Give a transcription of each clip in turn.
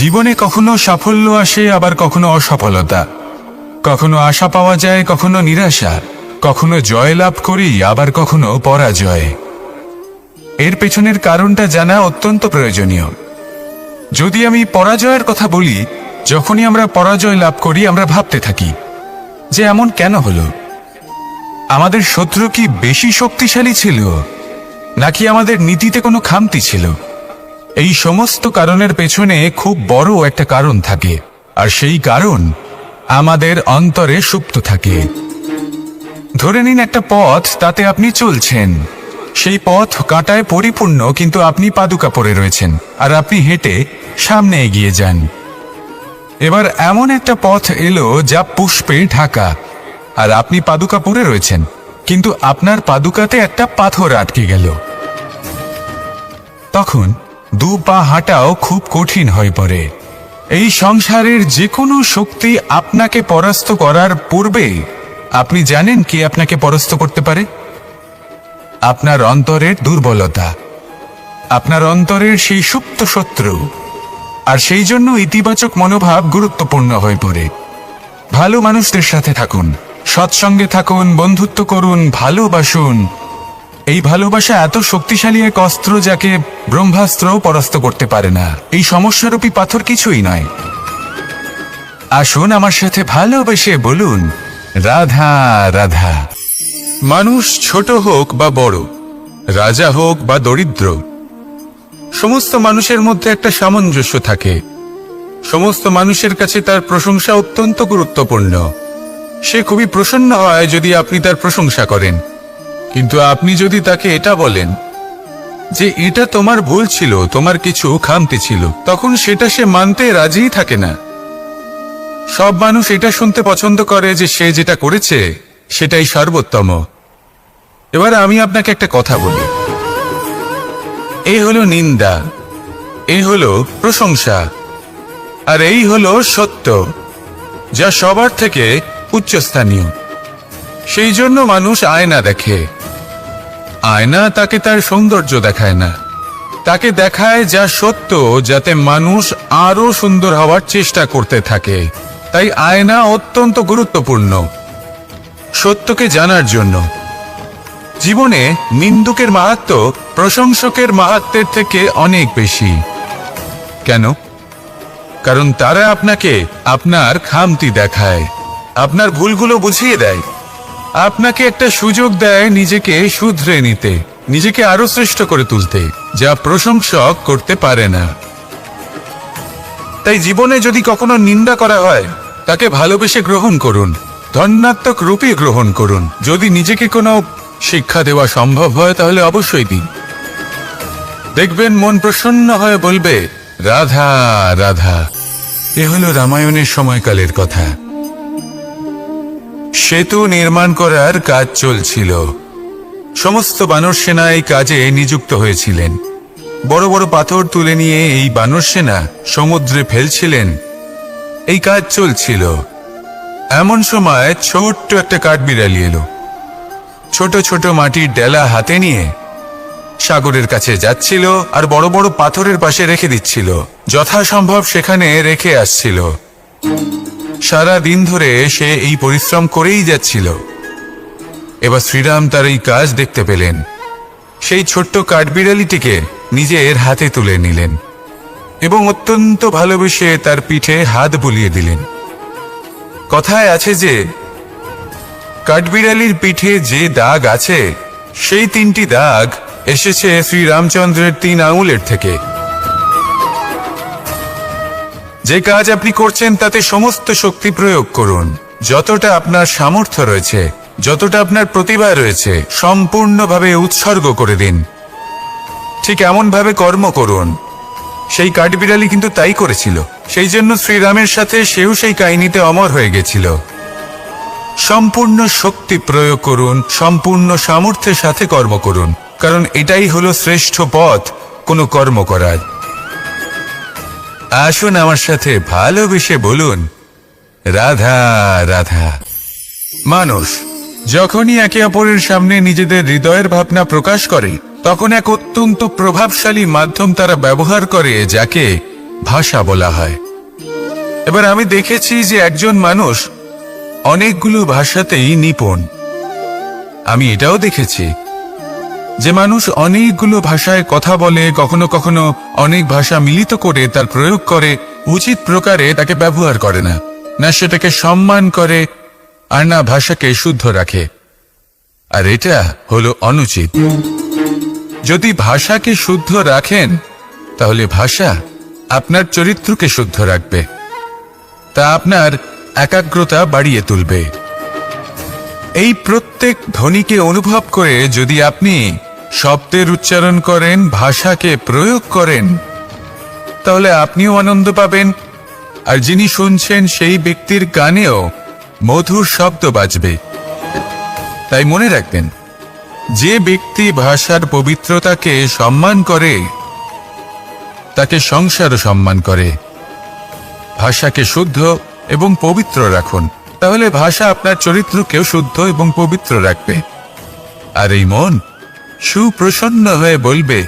জীবনে কখনো সাফল্য আসে, আবার কখনো অসফলতা, কখনো আশা পাওয়া যায়, কখনো নিরাশা, কখনো জয়লাভ করি, আবার কখনো পরাজয়। এর পেছনের কারণটা জানা অত্যন্ত প্রয়োজনীয়। যদি আমি পরাজয়ের কথা বলি, যখনই আমরা পরাজয় লাভ করি আমরা ভাবতে থাকি যে এমন কেন হলো। আমাদের শত্রু কি বেশি শক্তিশালী ছিল, নাকি আমাদের নীতিতে কোনো খামতি ছিল? এই সমস্ত কারণের পেছনে খুব বড় একটা কারণ থাকে, আর সেই কারণ আমাদের অন্তরে সুপ্ত থাকে। ধরে নিন একটা পথ, তাতে আপনি চলছেন। সেই পথ কাঁটায় পরিপূর্ণ, কিন্তু আপনি পাদুকা পরে রয়েছেন আর আপনি হেঁটে সামনে এগিয়ে যান। এবার এমন একটা পথ এলো যা পুষ্পে ঢাকা, আর আপনি পাদুকা পরে রয়েছেন, কিন্তু আপনার পাদুকাতে একটা পাথর আটকে গেল। তখন দু পা হাঁটাও খুব কঠিন হয়ে পড়ে। এই সংসারের যে কোনো শক্তি আপনাকে পরাস্ত করার পূর্বে আপনি জানেন কি আপনাকে পরাস্ত করতে পারে? আপনার অন্তরের দুর্বলতা, আপনার অন্তরের সেই সুপ্ত শত্রু। আর সেই জন্য ইতিবাচক মনোভাব গুরুত্বপূর্ণ হয়ে পড়ে। ভালো মানুষদের সাথে থাকুন, সৎসঙ্গে থাকুন, বন্ধুত্ব করুন, ভালোবাসুন। এই ভালোবাসা এত শক্তিশালী এক অস্ত্র যাকে ব্রহ্মাস্ত্রও পরাস্ত করতে পারে না। এই সমস্যারূপী পাথর কিছুই নয়। আসুন আমার সাথে ভালোবেসে বলুন, রাধা রাধা। মানুষ ছোট হোক বা বড়, রাজা হোক বা দরিদ্র, সমস্ত মানুষের মধ্যে একটা সামঞ্জস্য থাকে। সমস্ত মানুষের কাছে তার প্রশংসা অত্যন্ত গুরুত্বপূর্ণ। সে খুবই প্রসন্ন হয় যদি আপনি তার প্রশংসা করেন, কিন্তু আপনি যদি তাকে এটা বলেন যে এটা তোমার ভুল ছিল, তোমার কিছু খামতি ছিল, তখন সেটা সে মানতে রাজিই থাকে না। সব মানুষ এটা শুনতে পছন্দ করে যে সে যেটা করেছে সেটাই সর্বোত্তম। এবার আমি আপনাকে একটা কথা বলি, এই হলো নিন্দা, এই হলো প্রশংসা, আর এই হলো সত্য, যা সবার থেকে উচ্চস্থানীয়। সেই জন্য মানুষ আয়না দেখে। আয়না তাকে তার সৌন্দর্য দেখায় না, তাকে দেখায় যা সত্য, যাতে মানুষ আরো সুন্দর হওয়ার চেষ্টা করতে থাকে। তাই আয়না অত্যন্ত গুরুত্বপূর্ণ সত্যকে জানার জন্য। জীবনে নিন্দুকের মাহাত্ম্য প্রশংসকের মাহাত্ম্যের থেকে অনেক বেশি। কেন? কারণ তারা আপনাকে আপনার খামতি দেখায়, আপনার ভুলগুলো বুঝিয়ে দেয়, আপনাকে একটা সুযোগ দেয় নিজেকে শুধরে নিতে, নিজেকে আরো শ্রেষ্ঠ করে তুলতে, যা প্রশংসক করতে পারে না। তাই জীবনে যদি কখনো নিন্দা করা হয়, তাকে ভালোবেসে গ্রহণ করুন, ধন্যাত্মক রূপে গ্রহণ করুন। যদি নিজেকে কোনো শিক্ষা দেওয়া সম্ভব হয় তাহলে অবশ্যই দিন। দেখবেন মন প্রসন্ন হয়ে বলবে, রাধা রাধা। এ হলো রামায়ণের সময়কালের কথা। সেতু নির্মাণ করার কাজ চলছিল। সমস্ত বানর সেনা এই কাজে নিযুক্ত হয়েছিলেন। বড় বড় পাথর তুলে নিয়ে এই বানর সেনা সমুদ্রে ফেলছিলেন। এই কাজ চলছিল। এমন সময় ছোট্ট একটা কাঠবিড়ালি এলো। ছোট ছোট মাটির ডেলা হাতে নিয়ে সাগরের কাছে যাচ্ছিল, আর বড় বড় পাথরের পাশে রেখে দিচ্ছিল। যথাসম্ভব সেখানে রেখে আসছিল। সারা দিন ধরে সে এই পরিশ্রম করেই যাচ্ছিল। এবার শ্রীরাম তার এই কাজ দেখতে পেলেন। সেই ছোট্ট কাঠবিড়ালিটিকে নিজের হাতে তুলে নিলেন এবং অত্যন্ত ভালোবেসে তার পিঠে হাত বুলিয়ে দিলেন। কথায় আছে যে কাঠবিড়ালির পিঠে যে দাগ আছে, সেই 3টি দাগ এসেছে শ্রীরামচন্দ্রের 3 আঙুলের থেকে। যে কাজ আপনি করছেন তাতে সমস্ত শক্তি প্রয়োগ করুন। যতটা আপনার সামর্থ্য রয়েছে, যতটা আপনার প্রতিভা রয়েছে, সম্পূর্ণভাবে উৎসর্গ করে দিন। ঠিক এমন ভাবে কর্ম করুন। সেই কাঠবিড়ালি কিন্তু তাই করেছিল। সেই জন্য শ্রীরামের সাথে সেও সেই কাহিনীতে অমর হয়ে গেছিল। সম্পূর্ণ শক্তি প্রয়োগ করুন, সম্পূর্ণ সামর্থ্যের সাথে কর্ম করুন, কারণ এটাই হলো শ্রেষ্ঠ পথ কোনো কর্ম করার। আসুন আমার সাথে ভালোবেসে বলুন, রাধা রাধা। মানুষ যখনই একে অপরের সামনে নিজেদের হৃদয়ের ভাবনা প্রকাশ করে, তখন এক অত্যন্ত প্রভাবশালী মাধ্যম তারা ব্যবহার করে, যাকে ভাষা বলা হয়। এবার আমি দেখেছি যে একজন মানুষ অনেকগুলো ভাষাতেই নিপুণ। আমি এটাও দেখেছি যে মানুষ অনেকগুলো ভাষায় কথা বলে, কখনো কখনো অনেক ভাষা মিলিত করে তার প্রয়োগ করে, উচিত প্রকারে তাকে ব্যবহার করে না, না সেটাকে সম্মান করে, আর না ভাষাকে শুদ্ধ রাখে। আর এটা হলো অনুচিত। যদি ভাষাকে শুদ্ধ রাখেন তাহলে ভাষা আপনার চরিত্রকে শুদ্ধ রাখবে, তা আপনার একাগ্রতা বাড়িয়ে তুলবে। এই প্রত্যেক ধ্বনিকে অনুভব করে যদি আপনি শব্দের উচ্চারণ করেন, ভাষাকে প্রয়োগ করেন, তাহলে আপনিও আনন্দ পাবেন, আর যিনি শুনছেন সেই ব্যক্তির কানেও মধুর শব্দ বাজবে। তাই মনে রাখবেন, যে ব্যক্তি ভাষার পবিত্রতাকে সম্মান করে তাকে সংসারও সম্মান করে। ভাষাকে শুদ্ধ এবং পবিত্র রাখুন, তাহলে ভাষা আপনার চরিত্রকেও শুদ্ধ এবং পবিত্র রাখবে। আর এই মন সুপ্রসন্ন হয়ে বলবে,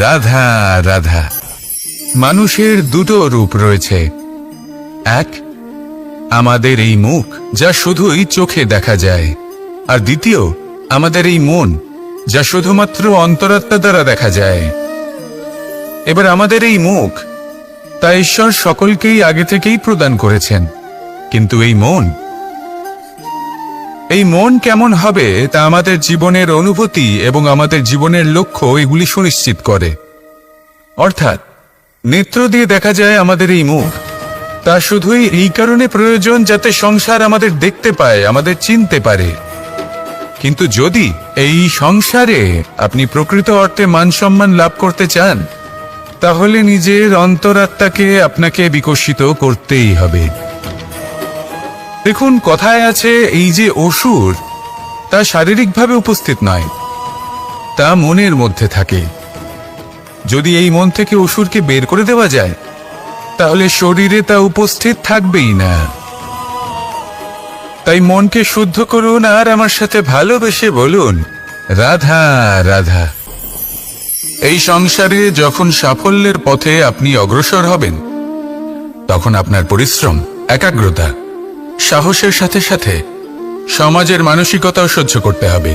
রাধা রাধা। মানুষের দুটো রূপ রয়েছে। এক, আমাদের এই মুখ যা শুধুই চোখে দেখা যায়, আর দ্বিতীয়, আমাদের এই মন যা শুধুমাত্র অন্তরাত্মা দ্বারা দেখা যায়। এবার আমাদের এই মুখ তা ঈশ্বর সকলকেই আগে থেকেই প্রদান করেছেন, কিন্তু এই মন কেমন হবে তা আমাদের জীবনের অনুভূতি এবং আমাদের জীবনের লক্ষ্য এগুলি সুনিশ্চিত করে। অর্থাৎ নেত্র দিয়ে দেখা যায় আমাদের এই মুখ, তা শুধুই এই কারণে প্রয়োজন যাতে সংসার আমাদের দেখতে পায়, আমাদের চিনতে পারে। কিন্তু যদি এই সংসারে আপনি প্রকৃত অর্থে মান সম্মান লাভ করতে চান, তাহলে নিজের অন্তরাত্মাকে আপনাকে বিকশিত করতেই হবে। দেখুন, কথায় আছে এই যে অসুর, তা শারীরিকভাবে উপস্থিত নয়, তা মনের মধ্যে থাকে। যদি এই মন থেকে অসুরকে বের করে দেওয়া যায়, তাহলে শরীরে তা উপস্থিত থাকবেই না। তাই মনকে শুদ্ধ করুন আর আমার সাথে ভালোবেসে বলুন, রাধা রাধা। এই সংসারে যখন সাফল্যের পথে আপনি অগ্রসর হবেন, তখন আপনার পরিশ্রম, একাগ্রতা, সাহসের সাথে সাথে সমাজের মানসিকতাও সহ্য করতে হবে।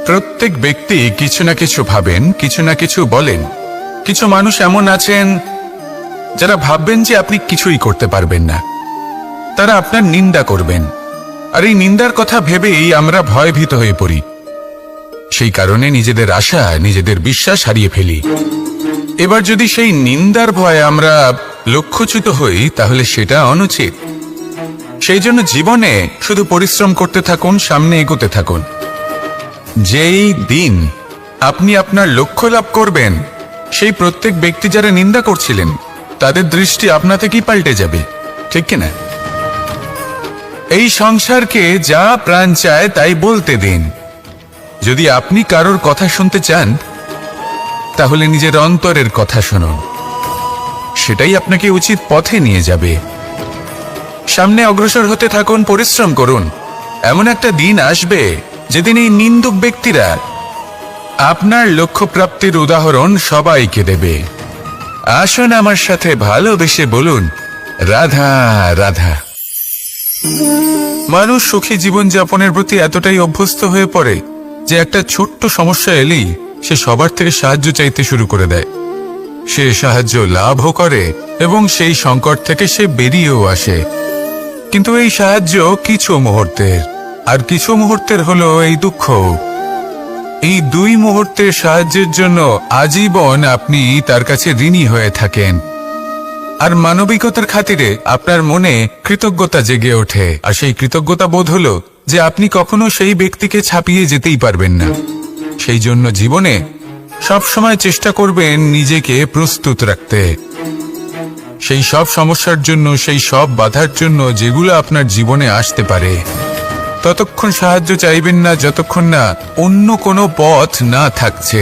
প্রত্যেক ব্যক্তি কিছু না কিছু ভাবেন, কিছু না কিছু বলেন। কিছু মানুষ এমন আছেন যারা ভাববেন যে আপনি কিছুই করতে পারবেন না, তারা আপনার নিন্দা করবেন, আর এই নিন্দার কথা ভেবেই আমরা ভয়ভীত হয়ে পড়ি। সেই কারণে নিজেদের আশা, নিজেদের বিশ্বাস হারিয়ে ফেলি। এবার যদি সেই নিন্দার ভয়ে আমরা লক্ষ্যচ্যুত হই, তাহলে সেটা অনুচিত। সেই জন্য জীবনে শুধু পরিশ্রম করতে থাকুন, সামনে এগোতে থাকুন। যেই দিন আপনি আপনার লক্ষ্য লাভ করবেন, সেই প্রত্যেক ব্যক্তি যারা নিন্দা করছিলেন তাদের দৃষ্টি আপনা থেকেই পাল্টে যাবে, ঠিক কিনা? এই সংসারকে যা প্রাণ চায় তাই বলতে দিন। যদি আপনি কারোর কথা শুনতে চান, তাহলে নিজের অন্তরের কথা শুনুন, সেটাই আপনাকে উচিত পথে নিয়ে যাবে। সামনে অগ্রসর হতে থাকুন, পরিশ্রম করুন। এমন একটা দিন আসবে যেদিন এই নিন্দুক ব্যক্তিরা আপনার লক্ষ্য প্রাপ্তির উদাহরণ সবাইকে দেবে। আসুন আমার সাথে ভালোবেসে বলুন, রাধা রাধা। মানুষ সুখী জীবনযাপনের প্রতি এতটাই অভ্যস্ত হয়ে পড়ে যে একটা ছোট্ট সমস্যা এলেই সে সবার থেকে সাহায্য চাইতে শুরু করে দেয়। সে সাহায্য লাভও করে এবং সেই সংকট থেকে সে বেরিয়েও আসে। কিন্তু এই সাহায্য কিছু মুহূর্তের, আর কিছু মুহূর্তের হলো এই দুঃখ। এই দুই মুহূর্তের সাহায্যের জন্য আজীবন আপনি তার কাছে ঋণী হয়ে থাকেন। আর মানবিকতার খাতিরে আপনার মনে কৃতজ্ঞতা জেগে ওঠে, আর সেই কৃতজ্ঞতা বোধ হলো যে আপনি কখনো সেই ব্যক্তিকে ছাপিয়ে যেতেই পারবেন না। সেই জন্য জীবনে সবসময় চেষ্টা করবেন নিজেকে প্রস্তুত রাখতে, সেই সব সমস্যার জন্য, সেই সব বাধার জন্য যেগুলো আপনার জীবনে আসতে পারে। ততক্ষণ সাহায্য চাইবেন না যতক্ষণ না অন্য কোনো পথ না থাকছে।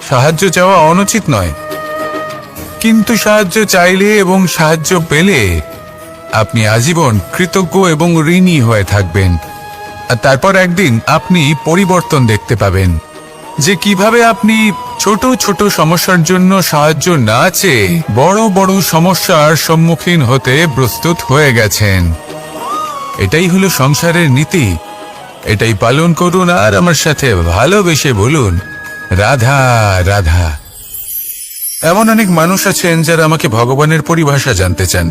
সাহায্য চাওয়া অনুচিত নয়, কিন্তু সাহায্য চাইলে এবং সাহায্য পেলে আপনি আজীবন কৃতজ্ঞ এবং ঋণী হয়ে থাকবেন। আর তারপর একদিন আপনি পরিবর্তন দেখতে পাবেন যে কিভাবে আপনি ছোট ছোট সমস্যার জন্য সাহায্য না চেয়ে বড় বড় সমস্যার সম্মুখীন হতে প্রস্তুত হয়ে গেছেন। এটাই হলো সংসারের নীতি। এটাই পালন করুন আর আমার সাথে ভালোবেসে বলুন, রাধা রাধা। এমন অনেক মানুষ আছেন যারা আমাকে ভগবানের পরিভাষা জানতে চান,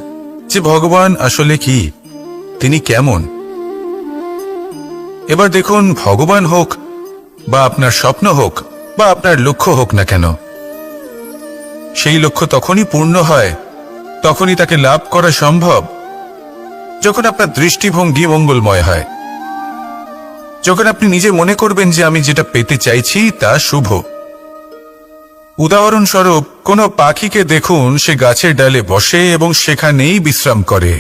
যে ভগবান আসলে কি, তিনি কেমন। এবার দেখুন, ভগবান হোক বা আপনার স্বপ্ন হোক বা আপনার লক্ষ্য হোক না কেন, সেই লক্ষ্য তখনই পূর্ণ হয়, তখনই তাকে লাভ করা সম্ভব যখন আপনার দৃষ্টিভঙ্গি মঙ্গলময় হয়, যখন আপনি নিজে মনে করবেন যে আমি যেটা পেতে চাইছি তা শুভ। উদাহরণস্বরূপ, কোনো পাখিকে দেখুন, সে গাছের ডালে বসে এবং সেখানেই বিশ্রাম করে,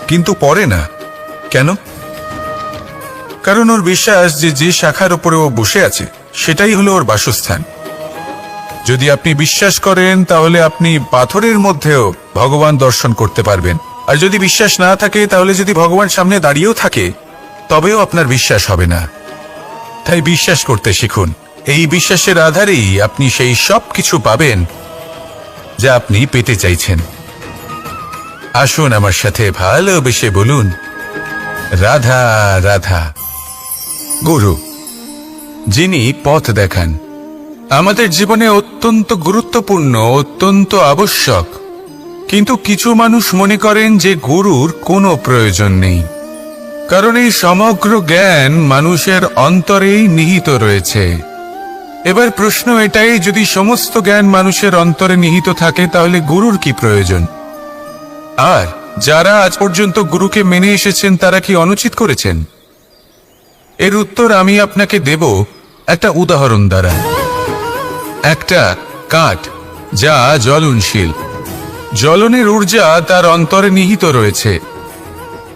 কিন্তু পড়ে না। কেন? কারণ ওর বিশ্বাস যে যে শাখার উপরে ও বসে আছে সেটাই হলো ওর বাসস্থান। যদি আপনি বিশ্বাস করেন তাহলে আপনি পাথরের মধ্যেও ভগবান দর্শন করতে পারবেন। আর যদি বিশ্বাস না থাকে, তাহলে যদি ভগবান সামনে দাঁড়িয়েও থাকে তবেও আপনার বিশ্বাস হবে না। তাই বিশ্বাস করতে শিখুন। এই বিশ্বাসের আধারেই আপনি সেই সব কিছু পাবেন যা আপনি পেতে চাইছেন। আসুন আমার সাথে ভালোবেসে বলুন, রাধা রাধা। গুরু, যিনি পথ দেখান, আমাদের জীবনে অত্যন্ত গুরুত্বপূর্ণ, অত্যন্ত আবশ্যক। কিন্তু কিছু মানুষ মনে করেন যে গুরুর কোনো প্রয়োজন নেই, কারণ এই সমগ্র জ্ঞান মানুষের অন্তরেই নিহিত রয়েছে। এবার প্রশ্ন এটাই, যদি সমস্ত জ্ঞান মানুষের অন্তরে নিহিত থাকে তাহলে গুরুর কি প্রয়োজন? আর যারা আজ পর্যন্ত গুরুকে মেনে এসেছেন তারা কি অনুচিত করেছেন? এর উত্তর আমি আপনাকে দেব একটা উদাহরণ দ্বারা। একটা কাঠ যা জ্বলনশীল, জ্বলনের ঊর্জা তার অন্তরে নিহিত রয়েছে,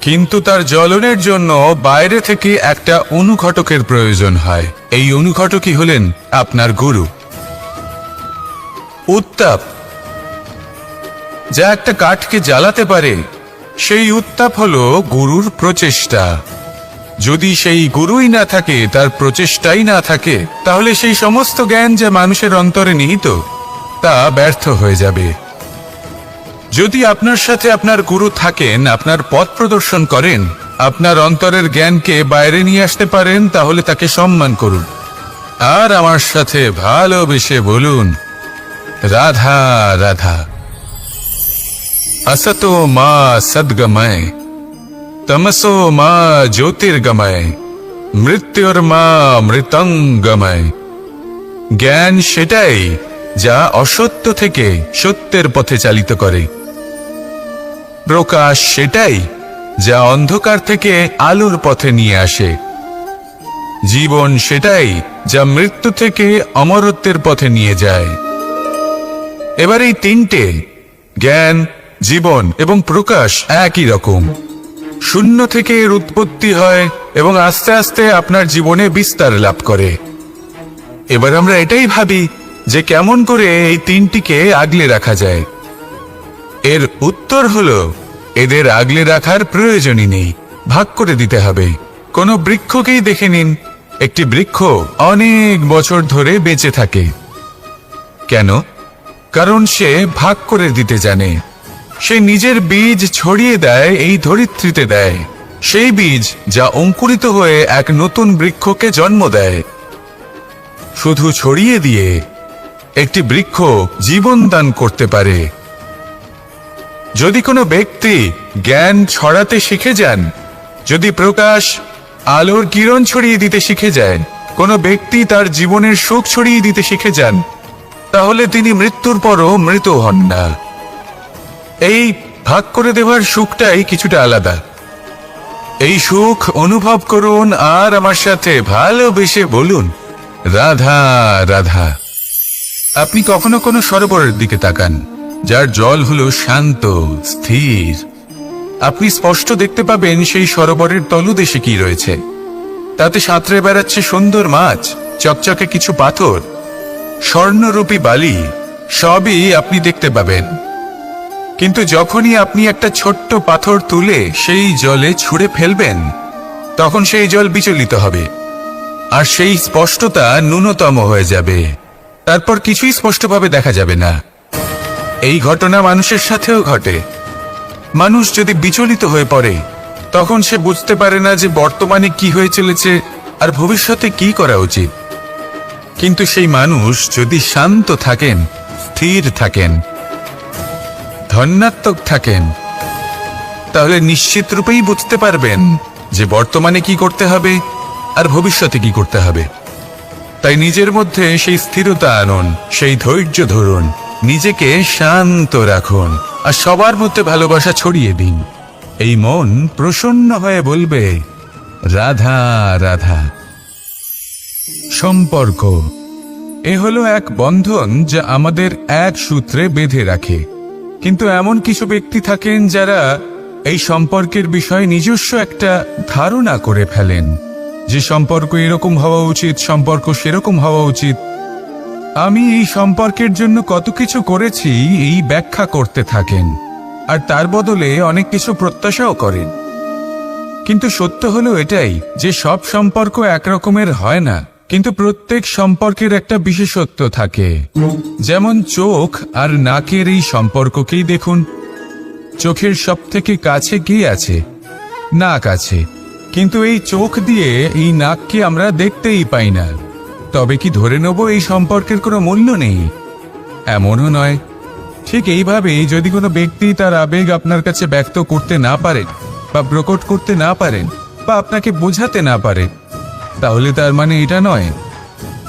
কিন্তু তার জ্বলনের জন্য বাইরে থেকে একটা অনুঘটকের প্রয়োজন হয়। এই অনুঘটকই হলেন আপনার গুরু। উত্তাপ যা একটা কাঠকে জ্বালাতে পারে, সেই উত্তাপ হলো গুরুর প্রচেষ্টা। যদি সেই গুরুই না থাকে, তার প্রচেষ্টাই না থাকে, তাহলে সেই সমস্ত জ্ঞান যা মানুষের অন্তরে নিহিত তা ব্যর্থ হয়ে যাবে। যদি আপনার সাথে আপনার গুরু থাকেন, আপনার পথ প্রদর্শন করেন, আপনার অন্তরের জ্ঞানকে বাইরে নিয়ে আসতে পারেন, তাহলে তাকে সম্মান করুন আর আমার সাথে ভালোবেসে বলুন, রাধা রাধা। असतो मा सद्गमय, तमसो मा ज्योतिर्गमय, मृत्युर्मा मृतंगमय। জ্ঞান সেটাই যা অসত্য থেকে সত্যের পথে চালিত করে। প্রকাশ সেটাই যা অন্ধকার থেকে আলোর পথে নিয়ে আসে। জীবন সেটাই যা মৃত্যু থেকে অমরত্বের পথে নিয়ে যায়। এবার এই তিনটে, জ্ঞান, জীবন এবং প্রকাশ, একই রকম। শূন্য থেকে এর উৎপত্তি হয় এবং আস্তে আস্তে আপনার জীবনে বিস্তার লাভ করে। এবার আমরা এটাই ভাবি যে কেমন করে এই তিনটিকে আগলে রাখা যায়। এর উত্তর হলো, এদের আগলে রাখার প্রয়োজনই নেই, ভাগ করে দিতে হবে। কোনো বৃক্ষকেই দেখে নিন, একটি বৃক্ষ অনেক বছর ধরে বেঁচে থাকে। কেন? কারণ সে ভাগ করে দিতে জানে। সে নিজের বীজ ছড়িয়ে দেয়, এই ধরিত্রীতে দেয়, সেই বীজ যা অঙ্কুরিত হয়ে এক নতুন বৃক্ষকে জন্ম দেয়। শুধু ছড়িয়ে দিয়ে একটি বৃক্ষ জীবন দান করতে পারে। যদি কোনো ব্যক্তি জ্ঞান ছড়াতে শিখে যান, যদি প্রকাশ, আলোর কিরণ ছড়িয়ে দিতে শিখে যায়, কোনো ব্যক্তি তার জীবনের সুখ ছড়িয়ে দিতে শিখে যান, তাহলে তিনি মৃত্যুর পরও মৃত হন না। এই ভাগ করে দেওয়ার সুখটাই কিছুটা আলাদা। এই সুখ অনুভব করুন আর আমার সাথে ভালোবেসে বলুন, রাধা রাধা। আপনি কখনো কোনো সরোবরের দিকে তাকান, যার জল হলো শান্ত, স্থির। আপনি স্পষ্ট দেখতে পাবেন সেই সরোবরের তলদেশে কি রয়েছে। তাতে সাঁতরে বেড়াচ্ছে সুন্দর মাছ, চকচকে কিছু পাথর, স্বর্ণরূপী বালি, সবই আপনি দেখতে পাবেন। কিন্তু যখনই আপনি একটা ছোট্ট পাথর তুলে সেই জলে ছুঁড়ে ফেলবেন, তখন সেই জল বিচলিত হবে আর সেই স্পষ্টতা ন্যূনতম হয়ে যাবে। তারপর কিছুই স্পষ্টভাবে দেখা যাবে না। এই ঘটনা মানুষের সাথেও ঘটে। মানুষ যদি বিচলিত হয়ে পড়ে, তখন সে বুঝতে পারে না যে বর্তমানে কি হয়ে চলেছে আর ভবিষ্যতে কি করা উচিত। কিন্তু সেই মানুষ যদি শান্ত থাকেন, স্থির থাকেন, ধন্যাত্মক থাকেন, তাহলে নিশ্চিত রূপেই বুঝতে পারবেন যে বর্তমানে কি করতে হবে আর ভবিষ্যতে কি করতে হবে। তাই নিজের মধ্যে সেই স্থিরতা আনুন, সেই ধৈর্য ধরুন, নিজেকে শান্ত রাখুন আর সবার মধ্যে ভালোবাসা ছড়িয়ে দিন। এই মন প্রসন্ন হয়ে বলবে, রাধা রাধা। সম্পর্ক এ হলো এক বন্ধন যা আমাদের এক সূত্রে বেঁধে রাখে। কিন্তু এমন কিছু ব্যক্তি থাকেন যারা এই সম্পর্কের বিষয়ে নিজস্ব একটা ধারণা করে ফেলেন যে সম্পর্ক এরকম হওয়া উচিত, সম্পর্ক সেরকম হওয়া উচিত। আমি এই সম্পর্কের জন্য কত কিছু করেছি এই ব্যাখ্যা করতে থাকেন আর তার বদলে অনেক কিছু প্রত্যাশাও করেন। কিন্তু সত্য হলো এটাই যে সব সম্পর্ক একরকমের হয় না, কিন্তু প্রত্যেক সম্পর্কের একটা বিশেষত্ব থাকে। যেমন চোখ আর নাকের এই সম্পর্ককেই দেখুন। চোখের সব থেকে কাছে কে আছে? নাক আছে। কিন্তু এই চোখ দিয়ে এই নাককে আমরা দেখতেই পাই না। তবে কি ধরে নেব এই সম্পর্কের কোনো মূল্য নেই? এমনও নয়। ঠিক এইভাবেই যদি কোনো ব্যক্তি তার আবেগ আপনার কাছে ব্যক্ত করতে না পারেন বা প্রকট করতে না পারেন বা আপনাকে বোঝাতে না পারে, তাহলে তার মানে এটা নয়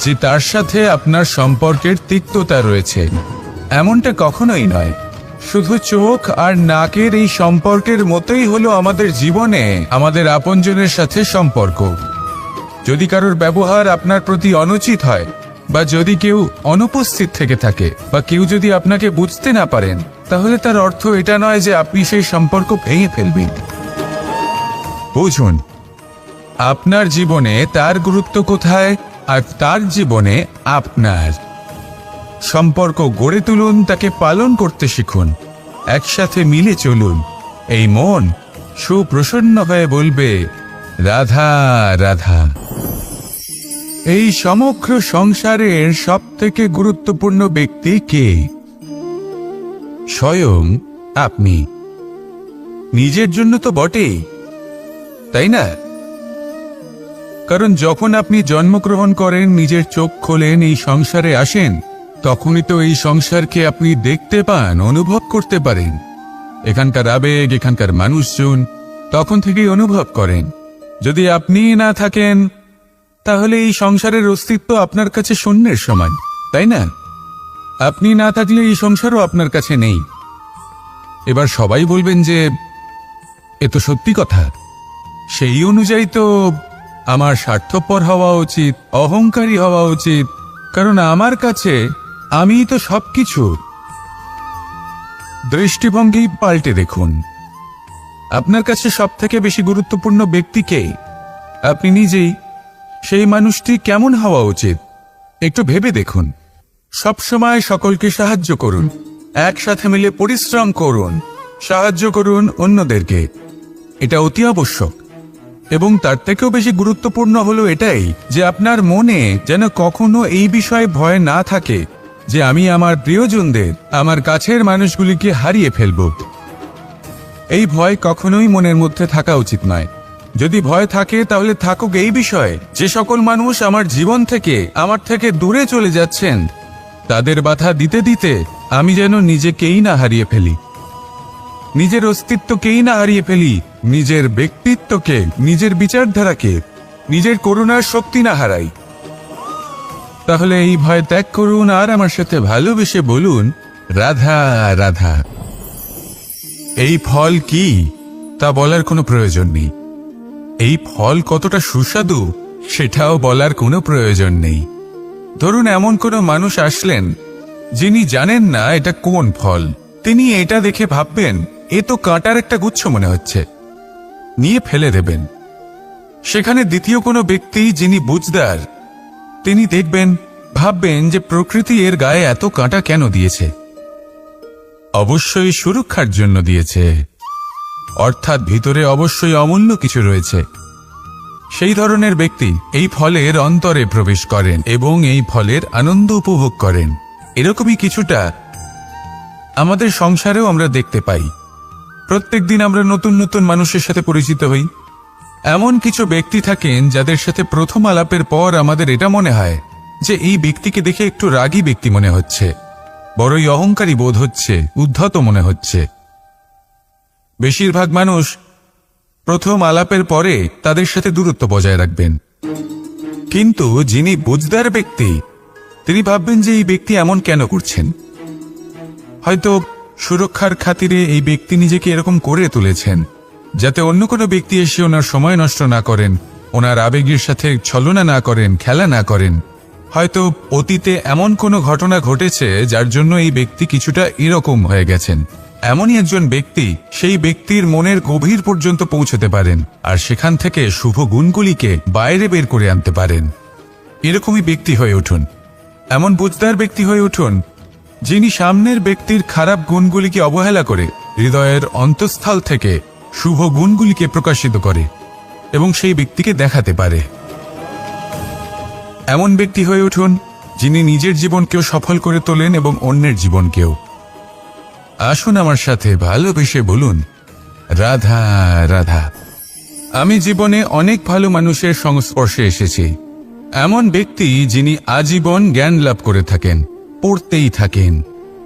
যে তার সাথে আপনার সম্পর্কের তিক্ততা রয়েছে। এমনটা কখনোই নয়। শুধু চোখ আর নাকের এই সম্পর্কের মতোই হলো আমাদের জীবনে আমাদের আপনজনের সাথে সম্পর্ক। যদি কারোর ব্যবহার আপনার প্রতি অনুচিত হয় বা যদি কেউ অনুপস্থিত থেকে থাকে বা কেউ যদি আপনাকে বুঝতে না পারেন, তাহলে তার অর্থ এটা নয় যে আপনি সেই সম্পর্ক ভেঙে ফেলবেন। বুঝুন, আপনার জীবনে তার গুরুত্ব কোথায় আর তার জীবনে আপনার। সম্পর্ক গড়ে তুলুন, তাকে পালন করতে শিখুন, একসাথে মিলে চলুন। এই মন সুপ্রসন্ন হয়ে বলবে, রাধা রাধা। এই সমগ্র সংসারের সব থেকে গুরুত্বপূর্ণ ব্যক্তি কে? স্বয়ং আপনি। নিজের জন্য তো বটেই, তাই না? কারণ যখন আপনি জন্মগ্রহণ করেন, নিজের চোখ খোলেন, এই সংসারে আসেন, তখনই তো এই সংসারকে আপনি দেখতে পান, অনুভব করতে পারেন। এখানকার আবেগ, এখানকার মানুষজন তখন থেকেই অনুভব করেন। যদি আপনি না থাকেন, তাহলে এই সংসারের অস্তিত্ব আপনার কাছে শূন্যের সমান, তাই না? আপনি না থাকলে এই সংসারও আপনার কাছে নেই। এবার সবাই বলবেন যে এ তো সত্যি কথা। সেই অনুযায়ী তো আমার স্বার্থপর হওয়া উচিত, অহংকারী হওয়া উচিত, কারণ আমার কাছে আমিই তো সবকিছু। দৃষ্টিভঙ্গি পাল্টে দেখুন। আপনার কাছে সব থেকে বেশি গুরুত্বপূর্ণ ব্যক্তি কে? আপনি নিজেই। সেই মানুষটি কেমন হওয়া উচিত একটু ভেবে দেখুন। সবসময় সকলকে সাহায্য করুন, একসাথে মিলে পরিশ্রম করুন, সাহায্য করুন অন্যদেরকে। এটা অতি আবশ্যক। এবং তার থেকেও বেশি গুরুত্বপূর্ণ হলো এটাই যে আপনার মনে যেন কখনো এই বিষয়ে ভয় না থাকে যে আমি আমার প্রিয়জনদের, আমার কাছের মানুষগুলিকে হারিয়ে ফেলব। এই ভয় কখনোই মনের মধ্যে থাকা উচিত নয়। যদি ভয় থাকে তাহলে থাকুক এই বিষয়ে যে সকল মানুষ আমার জীবন থেকে, আমার থেকে দূরে চলে যাচ্ছেন, তাদের বাধা দিতে দিতে আমি যেন নিজেকেই না হারিয়ে ফেলি, নিজের অস্তিত্বকেই না হারিয়ে ফেলি, নিজের ব্যক্তিত্বকে, নিজের বিচারধারাকে, নিজের করুণার শক্তি না হারাই। তাহলে এই ভয় ত্যাগ করুন আর আমার সাথে ভালোবেসে বলুন, রাধা রাধা। এই ফল কি তা বলার কোনো প্রয়োজন নেই। এই ফল কতটা সুস্বাদু সেটাও বলার কোনো প্রয়োজন নেই। ধরুন এমন কোনো মানুষ আসলেন যিনি জানেন না এটা কোন ফল। তিনি এটা দেখে ভাববেন এ তো কাঁটার একটা গুচ্ছ মনে হচ্ছে, নিয়ে ফেলে দেবেন। সেখানে দ্বিতীয় কোনো ব্যক্তি যিনি বুঝদার, তিনি দেখবেন, ভাববেন যে প্রকৃতি এর গায়ে এত কাঁটা কেন দিয়েছে? অবশ্যই সুরক্ষার জন্য দিয়েছে, অর্থাৎ ভিতরে অবশ্যই অমূল্য কিছু রয়েছে। সেই ধরনের ব্যক্তি এই ফলের অন্তরে প্রবেশ করেন এবং এই ফলের আনন্দ উপভোগ করেন। এরকমই কিছুটা আমাদের সংসারেও আমরা দেখতে পাই। প্রত্যেকদিন আমরা নতুন নতুন মানুষের সাথে পরিচিত হই। এমন কিছু ব্যক্তি থাকেন যাদের সাথে প্রথম আলাপের পর আমাদের এটা মনে হয় যে এই ব্যক্তিকে দেখে একটু রাগী ব্যক্তি মনে হচ্ছে, বড়ই অহংকারী বোধ হচ্ছে, উদ্ধত মনে হচ্ছে। বেশিরভাগ মানুষ প্রথম আলাপের পরে তাদের সাথে দূরত্ব বজায় রাখবেন, কিন্তু যিনি বুঝদার ব্যক্তি তিনি ভাববেন যে এই ব্যক্তি এমন কেন করছেন। হয়তো সুরক্ষার খাতিরে এই ব্যক্তি নিজেকে এরকম করে তুলেছেন যাতে অন্য কোনো ব্যক্তি এসে ওনার সময় নষ্ট না করেন, ওনার আবেগের সাথে ছলনা না করেন, খেলা না করেন। হয়তো অতীতে এমন কোনো ঘটনা ঘটেছে যার জন্য এই ব্যক্তি কিছুটা এরকম হয়ে গেছেন। এমনই একজন ব্যক্তি সেই ব্যক্তির মনের গভীর পর্যন্ত পৌঁছতে পারেন আর সেখান থেকে শুভ গুণগুলিকে বাইরে বের করে আনতে পারেন। এরকমই ব্যক্তি হয়ে উঠুন, এমন বুঝদার ব্যক্তি হয়ে উঠুন যিনি সামনের ব্যক্তির খারাপ গুণগুলিকে অবহেলা করে হৃদয়ের অন্তঃস্থল থেকে শুভ গুণগুলিকে প্রকাশিত করে এবং সেই ব্যক্তিকে দেখাতে পারে। এমন ব্যক্তি হয়ে উঠুন যিনি নিজের জীবনকেও সফল করে তোলেন এবং অন্যের জীবনকেও। আসুন আমার সাথে ভালোবেসে বলুন, রাধা রাধা। আমি জীবনে অনেক ভালো মানুষের সংস্পর্শে এসেছি। এমন ব্যক্তি যিনি আজীবন জ্ঞান লাভ করে থাকেন, পড়তেই থাকেন,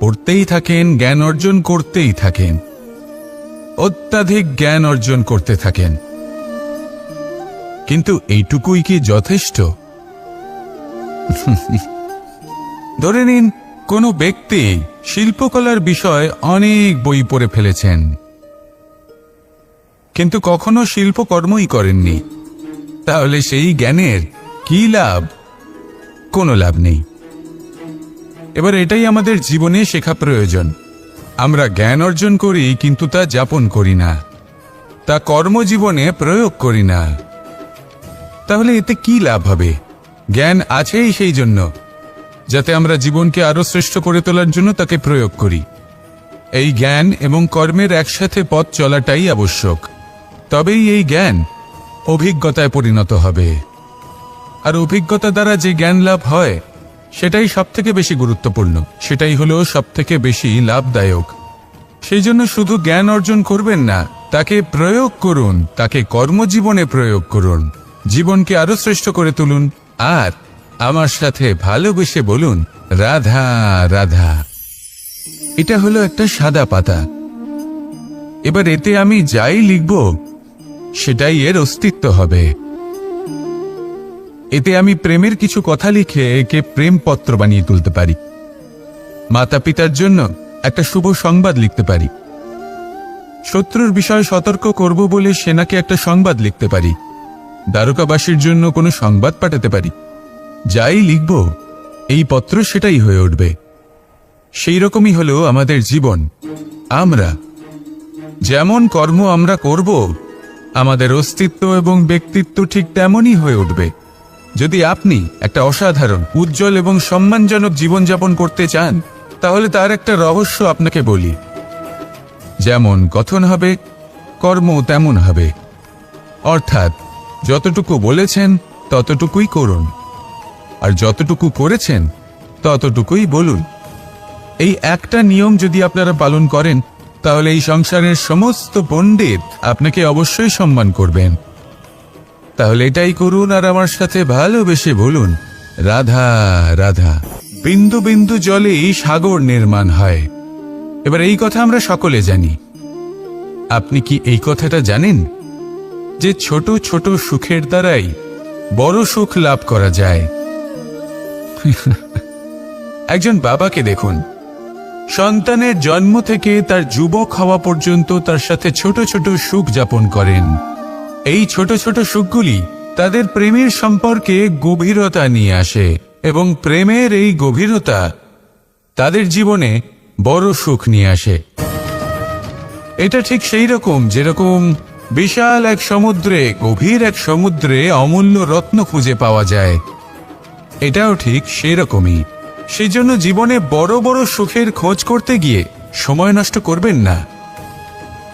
পড়তেই থাকেন, জ্ঞান অর্জন করতেই থাকেন, অত্যাধিক জ্ঞান অর্জন করতে থাকেন। কিন্তু এইটুকুই কি যথেষ্ট? ধরে নিন কোনো ব্যক্তি শিল্পকলার বিষয়ে অনেক বই পড়ে ফেলেছেন, কিন্তু কখনো শিল্পকর্মই করেননি। তাহলে সেই জ্ঞানের কি লাভ? কোনো লাভ নেই। এবার এটাই আমাদের জীবনে শেখা প্রয়োজন। আমরা জ্ঞান অর্জন করি কিন্তু তা যাপন করি না, তা কর্মজীবনে প্রয়োগ করি না। তাহলে এতে কি লাভ হবে? জ্ঞান আছেই সেই জন্য যাতে আমরা জীবনকে আরো শ্রেষ্ঠ করে তোলার জন্য তাকে প্রয়োগ করি। এই জ্ঞান এবং কর্মের একসাথে পথ চলাটাই আবশ্যক। তবেই এই জ্ঞান অভিজ্ঞতায় পরিণত হবে। আর অভিজ্ঞতা দ্বারা যে জ্ঞান লাভ হয় সেটাই সবথেকে বেশি গুরুত্বপূর্ণ, সেটাই হলো সবথেকে বেশি লাভদায়ক। সেই জন্য শুধু জ্ঞান অর্জন করবেন না, তাকে প্রয়োগ করুন, তাকে কর্মজীবনে প্রয়োগ করুন, জীবনকে আরো শ্রেষ্ঠ করে তুলুন। আর আমার সাথে ভালোবেসে বলুন, রাধা রাধা। এটা হলো একটা সাদা পাতা। এবার এতে আমি যাই লিখব সেটাই এর অস্তিত্ব হবে। এতে আমি প্রেমের কিছু কথা লিখে একে প্রেম পত্র বানিয়ে তুলতে পারি। মাতা পিতার জন্য একটা শুভ সংবাদ লিখতে পারি। শত্রুর বিষয়ে সতর্ক করব বলে সেনাকে একটা সংবাদ লিখতে পারি। দ্বারকাবাসীর জন্য কোনো সংবাদ পাঠাতে পারি। যাই লিখব এই পত্র সেটাই হয়ে উঠবে। সেই রকমই হলো আমাদের জীবন। আমরা যেমন কর্ম আমরা করব, আমাদের অস্তিত্ব এবং ব্যক্তিত্ব ঠিক তেমনই হয়ে উঠবে। যদি আপনি একটা অসাধারণ, উজ্জ্বল এবং সম্মানজনক জীবনযাপন করতে চান, তাহলে তার একটা রহস্য আপনাকে বলি। যেমন কথন হবে, কর্ম তেমন হবে। অর্থাৎ যতটুকু বলেছেন ততটুকুই করুন, আর যতটুকু করেছেন ততটুকুই বলুন। এই একটা নিয়ম যদি আপনারা পালন করেন, তাহলে এই সংসারের সমস্ত পণ্ডিত আপনাকে অবশ্যই সম্মান করবেন। তাহলে এটাই করুন আর আমার সাথে ভালোবেসে বলুন, রাধা রাধা। বিন্দু বিন্দু জলেই সাগর নির্মাণ হয়। এবার এই কথা আমরা সকলে জানি। আপনি কি এই কথাটা জানেন যে ছোট ছোট সুখের দ্বারাই বড় সুখ লাভ করা যায়? একজন বাবাকে দেখুন, সন্তানের জন্ম থেকে তার যুবক হওয়া পর্যন্ত তার সাথে ছোট ছোট সুখ যাপন করেন। এই ছোট ছোট সুখগুলি তাদের প্রেমের সম্পর্কে গভীরতা নিয়ে আসে এবং প্রেমের এই গভীরতা তাদের জীবনে বড় সুখ নিয়ে আসে। এটা ঠিক সেই রকম যেরকম বিশাল এক সমুদ্রে, গভীর এক সমুদ্রে অমূল্য রত্ন খুঁজে পাওয়া যায়। এটাও ঠিক সেই রকমই। সেই জন্য জীবনে বড় বড় সুখের খোঁজ করতে গিয়ে সময় নষ্ট করবেন না।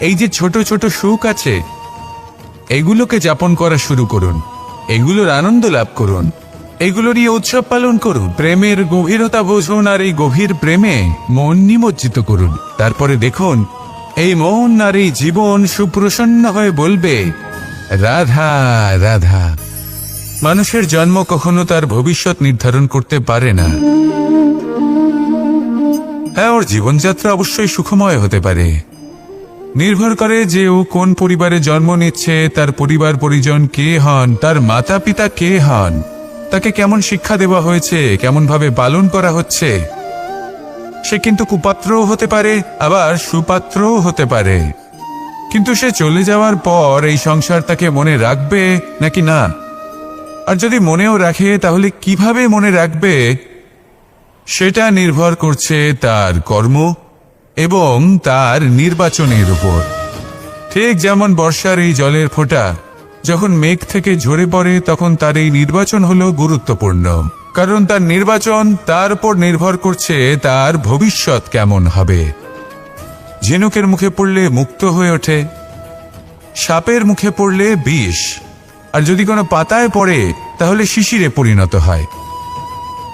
এই যে ছোট ছোট সুখ আছে, এগুলোকে যাপন করা শুরু করুন। এগুলোর আনন্দ লাভ করুন, এগুলো নিয়ে উৎসব পালন করুন, প্রেমের গভীরতা বুঝুন, আর এই গভীর প্রেমে মন নিমজ্জিত করুন। তারপরে দেখুন এই মন আর এই জীবন সুপ্রসন্ন হয়ে বলবে, রাধা রাধা। মানুষের জন্ম কখনো তার ভবিষ্যৎ নির্ধারণ করতে পারে না। হ্যাঁ, ওর জীবনযাত্রা অবশ্যই সুখময় হতে পারে, নির্ভর করে যে ও কোন পরিবারে জন্ম নিচ্ছে, তার পরিবার পরিজন কে হন, তার মাতা পিতা কে হন, তাকে কেমন শিক্ষা দেওয়া হয়েছে, কেমন ভাবে পালন করা হচ্ছে। সে কিন্তু কুপাত্রও হতে পারে, আবার সুপাত্রও হতে পারে। কিন্তু সে চলে যাওয়ার পর এই সংসার তাকে মনে রাখবে নাকি না, আর যদি মনেও রাখে তাহলে কিভাবে মনে রাখবে, সেটা নির্ভর করছে তার কর্ম এবং তার নির্বাচনের উপর। ঠিক যেমন বর্ষার এই জলের ফোঁটা যখন মেঘ থেকে ঝরে পড়ে, তখন তার এই নির্বাচন হলো গুরুত্বপূর্ণ, কারণ তার নির্বাচন তার উপর নির্ভর করছে তার ভবিষ্যৎ কেমন হবে। ঝিনুকের মুখে পড়লে মুক্ত হয়ে ওঠে, সাপের মুখে পড়লে বিষ, আর যদি কোনো পাতায় পড়ে তাহলে শিশিরে পরিণত হয়।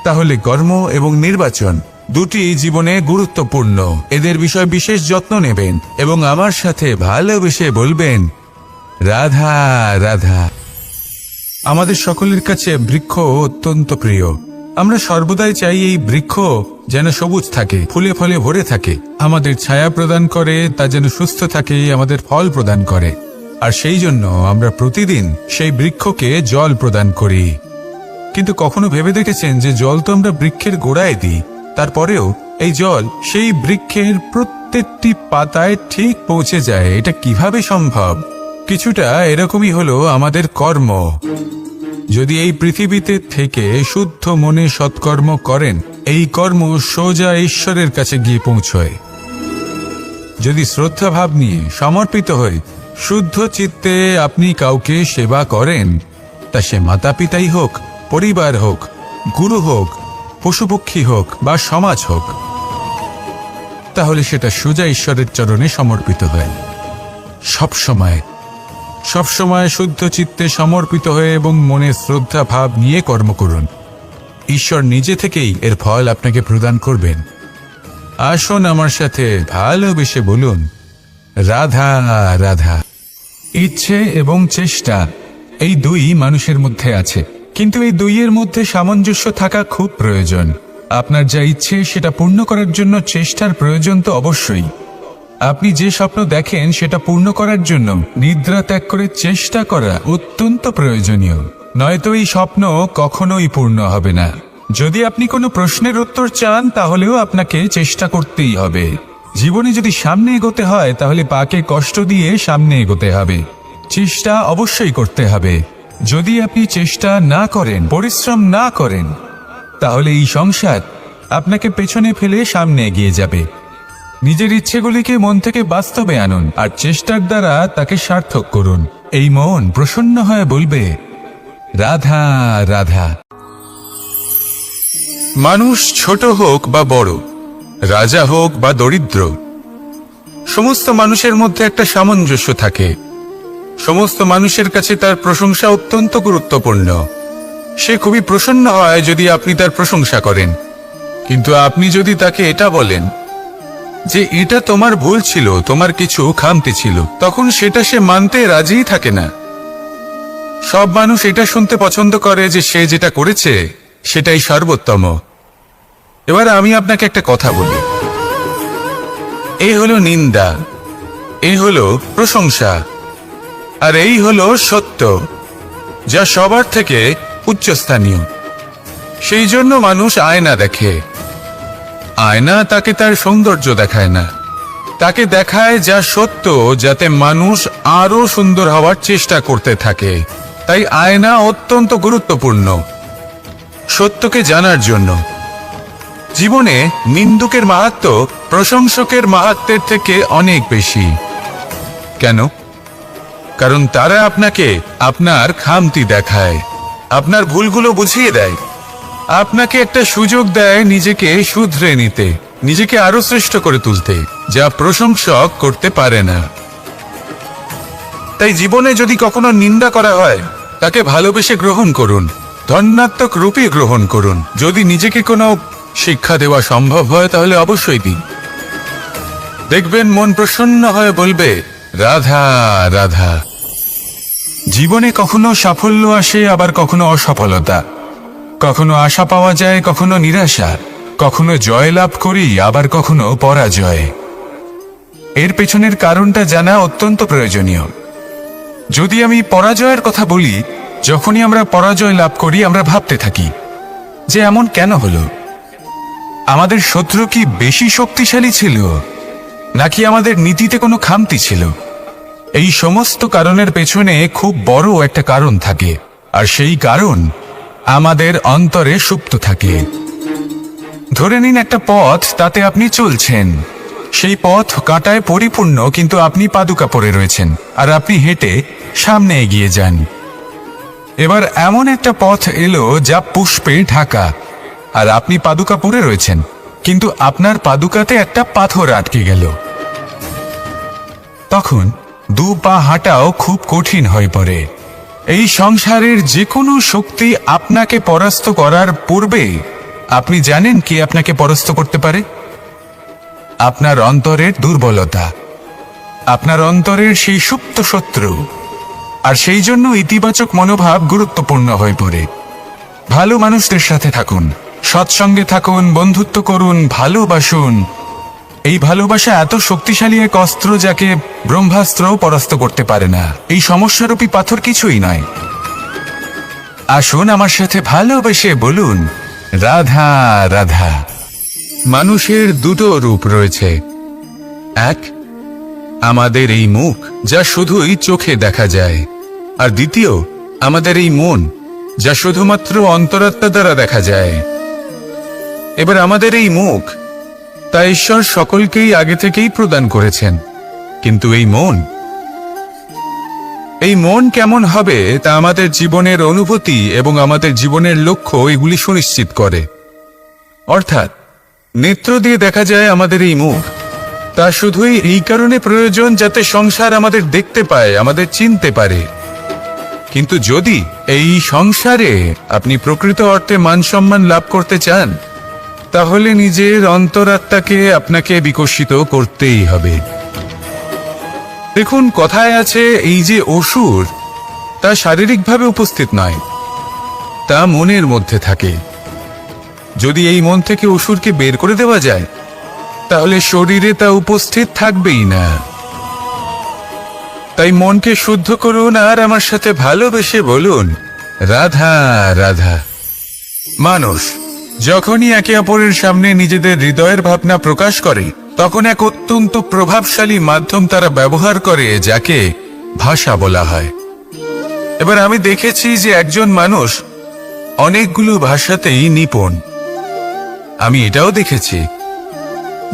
তাহলে কর্ম এবং নির্বাচন দুটি জীবনে গুরুত্বপূর্ণ। এদের বিষয়ে বিশেষ যত্ন নেবেন এবং আমার সাথে ভালোবেসে বলবেন, রাধা রাধা। আমাদের সকলের কাছে বৃক্ষ অত্যন্ত প্রিয়। আমরা সর্বদাই চাই এই বৃক্ষ যেন সবুজ থাকে, ফুলে ফলে ভরে থাকে, আমাদের ছায়া প্রদান করে, তা যেন সুস্থ থাকে, আমাদের ফল প্রদান করে। আর সেই জন্য আমরা প্রতিদিন সেই বৃক্ষকে জল প্রদান করি। কিন্তু কখনো ভেবে দেখেছেন যে জল তো আমরা বৃক্ষের গোড়ায় দিই, তারপরেও এই জল সেই বৃক্ষের প্রত্যেকটি পাতায় ঠিক পৌঁছে যায়? এটা কিভাবে সম্ভব? কিছুটা এরকমই হলো আমাদের কর্ম। যদি এই পৃথিবীতে থেকে শুদ্ধ মনে সৎকর্ম করেন, এই কর্ম সোজা ঈশ্বরের কাছে গিয়ে পৌঁছয়। যদি শ্রদ্ধাভাব নিয়ে সমর্পিত হয়ে শুদ্ধ চিত্তে আপনি কাউকে সেবা করেন, তা সে মাতা পিতাই হোক, পরিবার হোক, গুরু হোক, পশুপক্ষী হোক বা সমাজ হোক, তাহলে সেটা সোজা ঈশ্বরের চরণে সমর্পিত হয়। সবসময় শুদ্ধ চিত্তে সমর্পিত হয়ে এবং মনে শ্রদ্ধা ভাব নিয়ে কর্ম করুন। ঈশ্বর নিজে থেকেই এর ফল আপনাকে প্রদান করবেন। আসুন আমার সাথে ভালোবেসে বলুন, রাধা রাধা। ইচ্ছে এবং চেষ্টা এই দুই মানুষের মধ্যে আছে, কিন্তু এই দুইয়ের মধ্যে সামঞ্জস্য থাকা খুব প্রয়োজন। আপনার যা ইচ্ছে সেটা পূর্ণ করার জন্য চেষ্টার প্রয়োজন তো অবশ্যই। আপনি যে স্বপ্ন দেখেন সেটা পূর্ণ করার জন্য নিদ্রা ত্যাগ করে চেষ্টা করা অত্যন্ত প্রয়োজনীয়, নয়তো এই স্বপ্ন কখনোই পূর্ণ হবে না। যদি আপনি কোনো প্রশ্নের উত্তর চান তাহলেও আপনাকে চেষ্টা করতেই হবে। জীবনে যদি সামনে এগোতে হয় তাহলে পাকে কষ্ট দিয়ে সামনে এগোতে হবে, চেষ্টা অবশ্যই করতে হবে। যদি আপনি চেষ্টা না করেন, পরিশ্রম না করেন, তাহলে এই সংসার আপনাকে পেছনে ফেলে সামনে এগিয়ে যাবে। নিজের ইচ্ছেগুলিকে মন থেকে বাস্তবে আনুন আর চেষ্টার দ্বারা তাকে সার্থক করুন। এই মন প্রসন্ন হয়ে বলবে, রাধা রাধা। মানুষ ছোট হোক বা বড়, রাজা হোক বা দরিদ্র, সমস্ত মানুষের মধ্যে একটা সামঞ্জস্য থাকে। সমস্ত মানুষের কাছে তার প্রশংসা অত্যন্ত গুরুত্বপূর্ণ। সে খুবই প্রসন্ন হয় যদি আপনি তার প্রশংসা করেন, কিন্তু আপনি যদি তাকে এটা বলেন যে এটা তোমার ভুল ছিল, তোমার কিছু খামতি ছিল, তখন সেটা সে মানতে রাজিই থাকে না। সব মানুষ এটা শুনতে পছন্দ করে যে সে যেটা করেছে সেটাই সর্বোত্তম। এবার আমি আপনাকে একটা কথা বলি, এ হলো নিন্দা, এ হলো প্রশংসা, আর এই হলো সত্য, যা সবার থেকে উচ্চস্থানীয়। সেই জন্য মানুষ আয়না দেখে। আয়না তাকে তার সৌন্দর্য দেখায় না, তাকে দেখায় যা সত্য, যাতে মানুষ আরো সুন্দর হওয়ার চেষ্টা করতে থাকে। তাই আয়না অত্যন্ত গুরুত্বপূর্ণ সত্যকে জানার জন্য। জীবনে নিন্দুকের মাহাত্ম্য প্রশংসকের মাহাত্ম্যের থেকে অনেক বেশি। কেন? কারণ তারা আপনাকে আপনার খামতি দেখায়, আপনার ভুলগুলো বুঝিয়ে দেয়, আপনাকে একটা সুযোগ দেয় নিজেকে শুধরে নিতে, নিজেকে আরো শ্রেষ্ঠ করে তুলতে, যা প্রশংসক করতে পারে না। তাই জীবনে যদি কখনো নিন্দা করা হয় তাকে ভালোবেসে গ্রহণ করুন, ধন্যাত্মক রূপে গ্রহণ করুন। যদি নিজেকে কোনো শিক্ষা দেওয়া সম্ভব হয় তাহলে অবশ্যই দিন। দেখবেন মন প্রসন্ন হয়ে বলবে, রাধা রাধা। জীবনে কখনো সাফল্য আসে, আবার কখনো অসফলতা, কখনো আশা পাওয়া যায়, কখনো নিরাশা, কখনো জয় লাভ করি, আবার কখনো পরাজয়। এর পেছনের কারণটা জানা অত্যন্ত প্রয়োজনীয়। যদি আমি পরাজয়ের কথা বলি, যখনই আমরা পরাজয় লাভ করি আমরা ভাবতে থাকি যে এমন কেন হলো। আমাদের শত্রু কি বেশি শক্তিশালী ছিল, নাকি আমাদের নীতিতে কোনো খামতি ছিল? এই সমস্ত কারণের পেছনে খুব বড় একটা কারণ থাকে, আর সেই কারণ আমাদের অন্তরে সুপ্ত থাকে। ধরে নিন একটা পথ, তাতে আপনি চলছেন। সেই পথ কাঁটায় পরিপূর্ণ, কিন্তু আপনি পাদুকা পরে রয়েছেন আর আপনি হেঁটে সামনে এগিয়ে যান। এবার এমন একটা পথ এলো যা পুষ্পে ঢাকা, আর আপনি পাদুকা পরে রয়েছেন, কিন্তু আপনার পাদুকাতে একটা পাথর আটকে গেল। তখন দু পা হাঁটাও খুব কঠিন হয়ে পড়ে। এই সংসারের যে কোনো শক্তি আপনাকে পরাস্ত করার পূর্বে আপনি জানেন কি আপনাকে পরাস্ত করতে পারে? আপনার অন্তরের দুর্বলতা, আপনার অন্তরের সেই সুপ্ত শত্রু। আর সেই জন্য ইতিবাচক মনোভাব গুরুত্বপূর্ণ হয়ে পড়ে। ভালো মানুষদের সাথে থাকুন, সৎসঙ্গে থাকুন, বন্ধুত্ব করুন, ভালোবাসুন। এই ভালোবাসা এত শক্তিশালী এক অস্ত্র যাকে ব্রহ্মাস্ত্রও পরাস্ত করতে পারে না। এই সমস্যারূপী পাথর কিছুই নয়। আসুন আমার সাথে ভালোবেসে বলুন, রাধা রাধা। মানুষের দুটো রূপ রয়েছে। এক, আমাদের এই মুখ, যা শুধুই চোখে দেখা যায়, আর দ্বিতীয় আমাদের এই মন, যা শুধুমাত্র অন্তরাত্মা দ্বারা দেখা যায়। এবার আমাদের এই মুখ, তা ঈশ্বর সকলকেই আগে থেকেই প্রদান করেছেন, কিন্তু এই মন কেমন হবে তা আমাদের জীবনের অনুভূতি এবং আমাদের জীবনের লক্ষ্য এগুলি সুনিশ্চিত করে। অর্থাৎ নেত্র দিয়ে দেখা যায় আমাদের এই মুখ, তা শুধুই এই কারণে প্রয়োজন যাতে সংসার আমাদের দেখতে পায়, আমাদের চিনতে পারে। কিন্তু যদি এই সংসারে আপনি প্রকৃত অর্থে মান সম্মান লাভ করতে চান, তাহলে নিজের অন্তরাত্মাকে আপনাকে বিকশিত করতেই হবে। দেখুন, কথায় আছে এই যে অসুর, তা শারীরিকভাবে উপস্থিত নয়, তা মনের মধ্যে থাকে। যদি এই মন থেকে অসুরকে বের করে দেওয়া যায়, তাহলে শরীরে তা উপস্থিত থাকবেই না। তাই মনকে শুদ্ধ করুন আর আমার সাথে ভালোবেসে বলুন, রাধা রাধা। মানুষ যখনই একে অপরের সামনে নিজেদের হৃদয়ের ভাবনা প্রকাশ করে, তখন এক অত্যন্ত প্রভাবশালী মাধ্যম তারা ব্যবহার করে, যাকে ভাষা বলা হয়। এবার আমি দেখেছি যে একজন মানুষ অনেকগুলো ভাষাতেই নিপুণ। আমি এটাও দেখেছি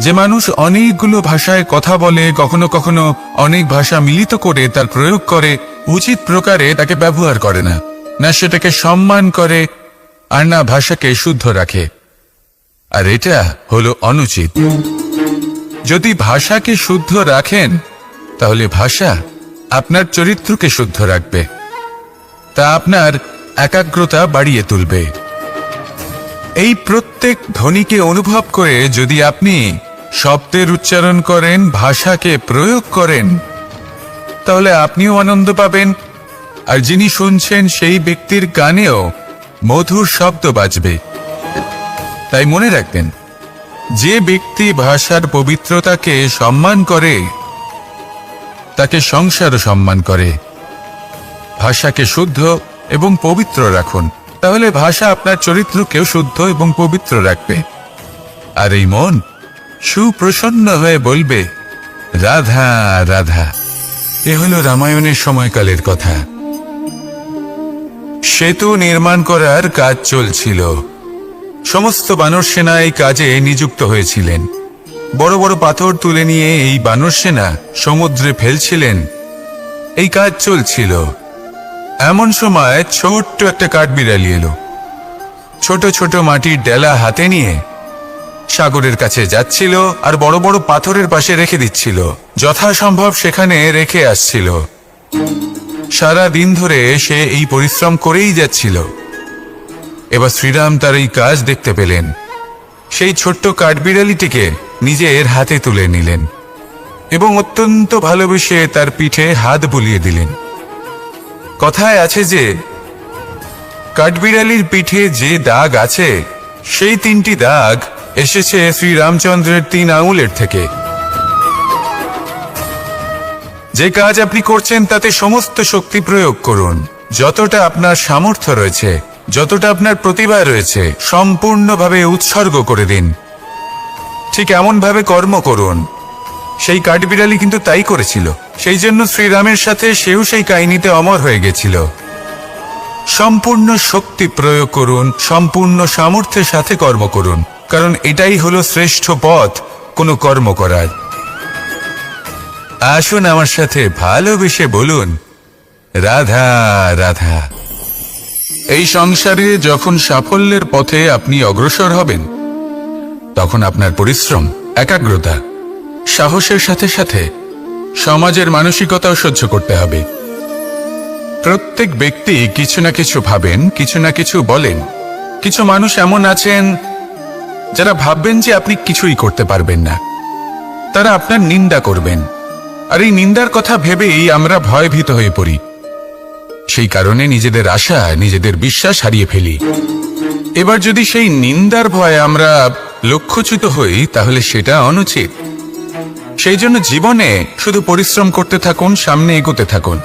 যে মানুষ অনেকগুলো ভাষায় কথা বলে, কখনো কখনো অনেক ভাষা মিলিত করে তার প্রয়োগ করে, উচিত প্রকারে তাকে ব্যবহার করে না, না সেটাকে সম্মান করে, আর না ভাষাকে শুদ্ধ রাখে। আর এটা হলো অনুচিত। যদি ভাষাকে শুদ্ধ রাখেন, তাহলে ভাষা আপনার চরিত্রকে শুদ্ধ রাখবে, তা আপনার একাগ্রতা বাড়িয়ে তুলবে। এই প্রত্যেক ধ্বনিকে অনুভব করে যদি আপনি শব্দের উচ্চারণ করেন, ভাষাকে প্রয়োগ করেন, তাহলে আপনিও আনন্দ পাবেন, আর যিনি শুনছেন সেই ব্যক্তির কানেও মধুর শব্দ বাজবে। তাই মনে রাখবেন, যে ব্যক্তি ভাষার পবিত্রতাকে সম্মান করে, তাকে সংসারও সম্মান করে। ভাষাকে শুদ্ধ এবং পবিত্র রাখুন, তাহলে ভাষা আপনার চরিত্রকেও শুদ্ধ এবং পবিত্র রাখবে। আর এই মন সুপ্রসন্ন হয়ে বলবে, রাধা রাধা। এ হলো রামায়ণের সময়কালের কথা। সেতু নির্মাণ করার কাজ চলছিল। সমস্ত বানর সেনা এই কাজে নিযুক্ত হয়েছিলেন। বড় বড় পাথর তুলে নিয়ে এই বানর সেনা সমুদ্রে ফেলছিলেন। এই কাজ চলছিল। এমন সময় ছোট্ট একটা কাঠবিড়ালি এলো। ছোট ছোট মাটির ডেলা হাতে নিয়ে সাগরের কাছে যাচ্ছিল, আর বড় বড় পাথরের পাশে রেখে দিচ্ছিল, যথাসম্ভব সেখানে রেখে আসছিল। সারা দিন ধরে সে এই পরিশ্রম করেই যাচ্ছিল। এবার শ্রীরাম তার এই কাজ দেখতে পেলেন। সেই ছোট্ট কাঠবিড়ালিটিকে নিজের হাতে তুলে নিলেন এবং অত্যন্ত ভালোবেসে তার পিঠে হাত বুলিয়ে দিলেন। কথায় আছে যে কাঠবিড়ালির পিঠে যে দাগ আছে সেই 3টি দাগ এসেছে শ্রীরামচন্দ্রের 3 আঙুলের থেকে। যে কাজ আপনি করছেন তাতে সমস্ত শক্তি প্রয়োগ করুন, যতটা আপনার সামর্থ্য রয়েছে, যতটা আপনার প্রতিভা রয়েছে সম্পূর্ণভাবে উৎসর্গ করে দিন। ঠিক এমন ভাবে কর্ম করুন। সেই কাঠবিড়ালি কিন্তু তাই করেছিল। সেই জন্য শ্রীরামের সাথে সেও সেই কাহিনীতে অমর হয়ে গেছিল। সম্পূর্ণ শক্তি প্রয়োগ করুন, সম্পূর্ণ সামর্থ্যের সাথে কর্ম করুন, কারণ এটাই হলো শ্রেষ্ঠ পথ কোনো কর্ম করার। আসুন আমার সাথে ভালোবেসে বলুন, রাধা রাধা। এই সংসারে যখন সাফল্যের পথে আপনি অগ্রসর হবেন, তখন আপনার পরিশ্রম, একাগ্রতা, সাহসের সাথে সাথে সমাজের মানসিকতাও সহ্য করতে হবে। প্রত্যেক ব্যক্তি কিছু না কিছু ভাবেন, কিছু না কিছু বলেন। কিছু মানুষ এমন আছেন যারা ভাববেন যে আপনি কিছুই করতে পারবেন না। তারা আপনার নিন্দা করবেন, আর এই নিন্দার কথা ভেবেই আমরা ভয়ভীত হয়ে পড়ি। সেই কারণে নিজেদের আশা, নিজেদের বিশ্বাস হারিয়ে ফেলি। এবার যদি সেই নিন্দার ভয়ে আমরা লক্ষ্যচ্যুত হই, তাহলে সেটা অনুচিত। সেই জন্য জীবনে শুধু পরিশ্রম করতে থাকুন, সামনে এগোতে থাকুন।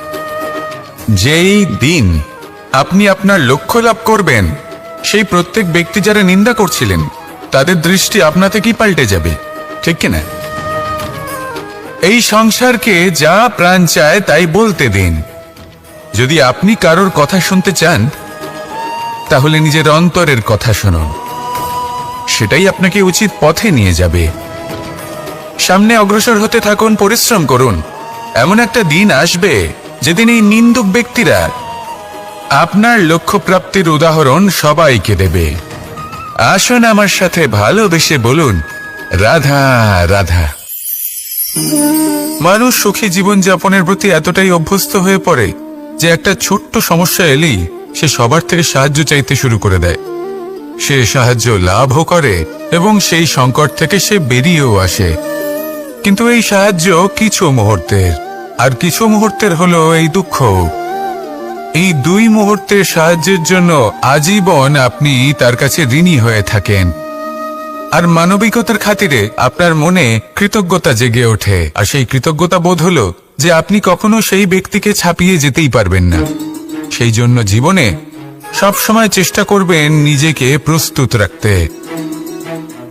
যেই দিন আপনি আপনার লক্ষ্য লাভ করবেন, সেই প্রত্যেক ব্যক্তি যারা নিন্দা করছিলেন তাদের দৃষ্টি আপনা থেকেই পাল্টে যাবে, ঠিক কিনা? এই সংসারকে যা প্রাণ চায় তাই বলতে দিন। যদি আপনি কারোর কথা শুনতে চান, তাহলে নিজের অন্তরের কথা শুনুন। সেটাই আপনাকে উচিত পথে নিয়ে যাবে। সামনে অগ্রসর হতে থাকুন, পরিশ্রম করুন। এমন একটা দিন আসবে যেদিন এই নিন্দুক ব্যক্তিরা আপনার লক্ষ্য প্রাপ্তির উদাহরণ সবাইকে দেবে। আসুন আমার সাথে ভালোবেসে বলুন, রাধা রাধা। মানুষ সুখী জীবনযাপনের প্রতি এতটাই অভ্যস্ত হয়ে পড়ে যে একটা ছোট্ট সমস্যা এলেই সে সবার থেকে সাহায্য চাইতে শুরু করে দেয়। সে সাহায্য লাভও করে এবং সেই সংকট থেকে সে বেরিয়েও আসে। কিন্তু এই সাহায্য কিছু মুহূর্তের, আর কিছু মুহূর্তের হলো এই দুঃখ। এই 2 মুহূর্তের সাহায্যের জন্য আজীবন আপনি তার কাছে ঋণী হয়ে থাকেন। আর মানবিকতার খাতিরে আপনার মনে কৃতজ্ঞতা জেগে ওঠে। আর সেই কৃতজ্ঞতা বোধ হলো যে আপনি কখনো সেই ব্যক্তিকে ছাপিয়ে যেতেই পারবেন না। সেই জন্য জীবনে সবসময় চেষ্টা করবেন নিজেকে প্রস্তুত রাখতে,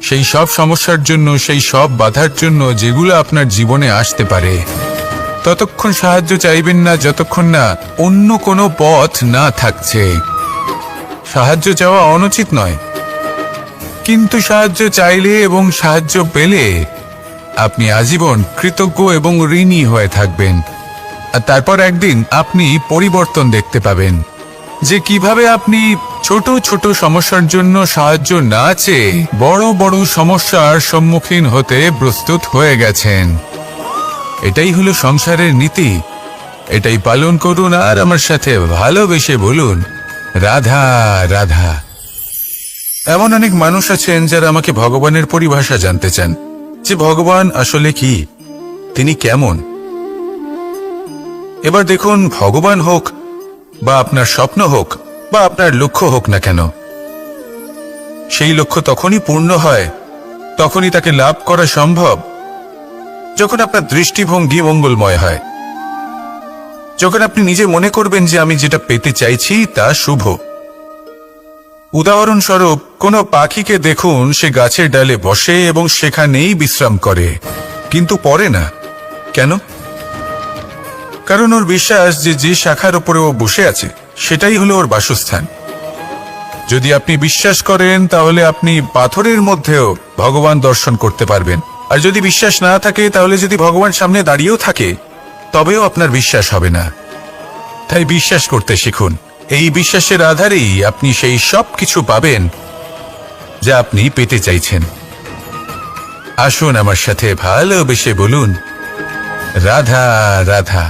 সেই সব সমস্যার জন্য, সেই সব বাধার জন্য যেগুলো আপনার জীবনে আসতে পারে। ততক্ষণ সাহায্য চাইবেন না যতক্ষণ না অন্য কোনো পথ না থাকছে। সাহায্য চাওয়া অনুচিত নয়, কিন্তু সাহায্য চাইলে এবং সাহায্য পেলে আপনি আজীবন কৃতজ্ঞ এবং ঋণী হয়ে থাকবেন। আর তারপর একদিন আপনি পরিবর্তন দেখতে পাবেন যে কিভাবে আপনি ছোট ছোট সমস্যার জন্য সাহায্য না চেয়ে বড় বড় সমস্যার সম্মুখীন হতে প্রস্তুত হয়ে গেছেন। এটাই হলো সংসারের নীতি। এটাই পালন করুন আর আমার সাথে ভালোবেসে বলুন, রাধা রাধা। এমন অনেক মানুষ আছেন যারা আমাকে ভগবানের পরিভাষা জানতে চান, যে ভগবান আসলে কি, তিনি কেমন। এবার দেখুন, ভগবান হোক বা আপনার স্বপ্ন হোক বা আপনার লক্ষ্য হোক না কেন, সেই লক্ষ্য তখনই পূর্ণ হয়, তখনই তাকে লাভ করা সম্ভব যখন আপনার দৃষ্টিভঙ্গি মঙ্গলময় হয়। যখন আপনি নিজে মনে করবেন যে আমি যেটা পেতে চাইছি তা শুভ। উদাহরণস্বরূপ, কোনো পাখিকে দেখুন, সে গাছের ডালে বসে এবং সেখানেই বিশ্রাম করে, কিন্তু পড়ে না। কেন? কারণ ওর বিশ্বাস যে যে শাখার উপরে ও বসে আছে সেটাই হলো ওর বাসস্থান। যদি আপনি বিশ্বাস করেন তাহলে আপনি পাথরের মধ্যেও ভগবান দর্শন করতে পারবেন। আর যদি বিশ্বাস না থাকে, তাহলে যদি ভগবান সামনে দাঁড়িয়েও থাকে তবেও আপনার বিশ্বাস হবে না। তাই বিশ্বাস করতে শিখুন। এই বিশ্বাসের আধারেই আপনি সেই সব কিছু পাবেন যা আপনি পেতে চাইছেন। আসুন আমার সাথে ভালোবেসে বলুন, রাধা রাধা।